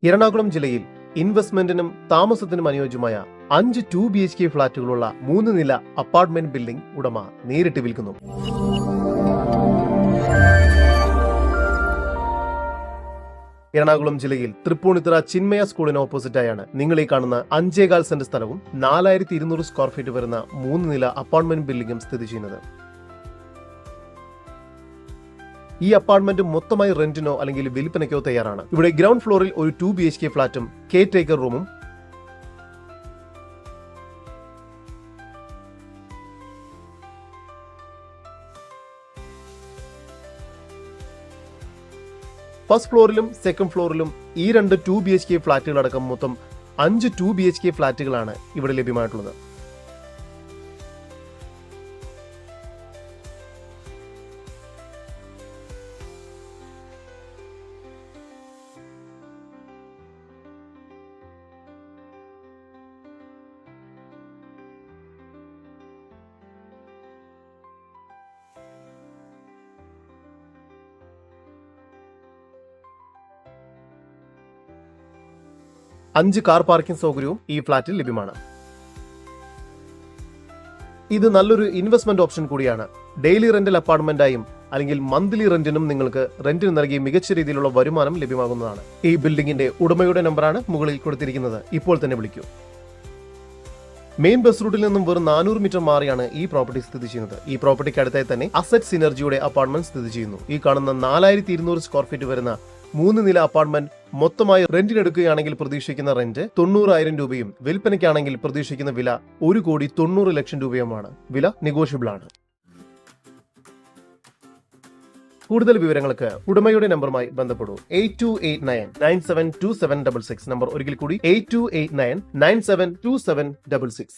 എറണാകുളം ജില്ലയിൽ ഇൻവെസ്റ്റ്മെന്റിനും താമസത്തിനും അനുയോജ്യമായ 5 2 BHK ഫ്ളാറ്റുകളുള്ള 3 നില അപ്പാർട്ട്മെന്റ് ബിൽഡിംഗ് ഉടമ നേരിട്ട് വിൽക്കുന്നു. എറണാകുളം ജില്ലയിൽ തൃപ്പൂണിത്തുറ ചിന്മയ സ്കൂളിന് ഓപ്പോസിറ്റായാണ് നിങ്ങൾ ഈ കാണുന്ന 5.25 സെന്റ് സ്ഥലവും 4200 സ്ക്വയർ ഫീറ്റ് വരുന്ന 3 നില അപ്പാർട്ട്മെന്റ് ബിൽഡിംഗും സ്ഥിതി ചെയ്യുന്നത്. ഈ അപ്പാർട്ട്മെന്റ് മൊത്തമായി റെന്റിനോ അല്ലെങ്കിൽ വിൽപ്പനയ്ക്കോ തയ്യാറാണ്. ഇവിടെ ഗ്രൗണ്ട് ഫ്ലോറിൽ ഒരു 2 BHK ഫ്ളാറ്റും കെയർ ടേക്കർ റൂമും ഫസ്റ്റ് ഫ്ലോറിലും സെക്കൻഡ് ഫ്ലോറിലും ഈ 2 2 BHK ഫ്ളാറ്റുകളടക്കം മൊത്തം 5 2 BHK ഫ്ളാറ്റുകളാണ് ഇവിടെ ലഭ്യമായിട്ടുള്ളത്. അഞ്ച് കാർ പാർക്കിംഗ് സൗകര്യവും ഈ ഫ്ളാറ്റിൽ ലഭ്യമാണ്. ഇത് നല്ലൊരു ഇൻവെസ്റ്റ്മെന്റ് ഓപ്ഷൻ കൂടിയാണ്. ഡെയിലി റെന്റൽ അപ്പാർട്ട്മെന്റായും അല്ലെങ്കിൽ മന്ത്ലി റെന്റിനും നിങ്ങൾക്ക് റെന്റിന് നൽകി മികച്ച രീതിയിലുള്ള വരുമാനം ലഭ്യമാകുന്നതാണ്. ഈ ബിൽഡിംഗിന്റെ ഉടമയുടെ നമ്പറാണ് മുകളിൽ കൊടുത്തിരിക്കുന്നത്. ഇപ്പോൾ തന്നെ വിളിക്കൂ. മെയിൻ ബസ് റൂട്ടിൽ നിന്നും വെറും 400 മീറ്റർ മാറിയാണ് ഈ പ്രോപ്പർട്ടി സ്ഥിതി ചെയ്യുന്നത്. ഈ പ്രോപ്പർട്ടിക്ക് അടുത്തായി തന്നെ അസറ്റ് സിനർജിയുടെ അപ്പാർട്ട്മെന്റ് സ്ഥിതി ചെയ്യുന്നു. ഈ കാണുന്ന 4200 സ്ക്വയർ ഫീറ്റ് വരുന്ന 3 നില അപ്പാർട്ട്മെന്റ് മൊത്തമായി റെന്റിനെടുക്കുകയാണെങ്കിൽ പ്രതീക്ഷിക്കുന്ന റെന്റ് 90,000 രൂപയും വിൽപ്പനയ്ക്കാണെങ്കിൽ പ്രതീക്ഷിക്കുന്ന വില 1,90,00,000 രൂപയുമാണ്. വില നെഗോഷ്യബിൾ ആണ്. കൂടുതൽ വിവരങ്ങൾക്ക് ഉടമയുടെ നമ്പറുമായി ബന്ധപ്പെടൂ. 8289972766. നമ്പർ ഒരിക്കൽ കൂടി 8289972766.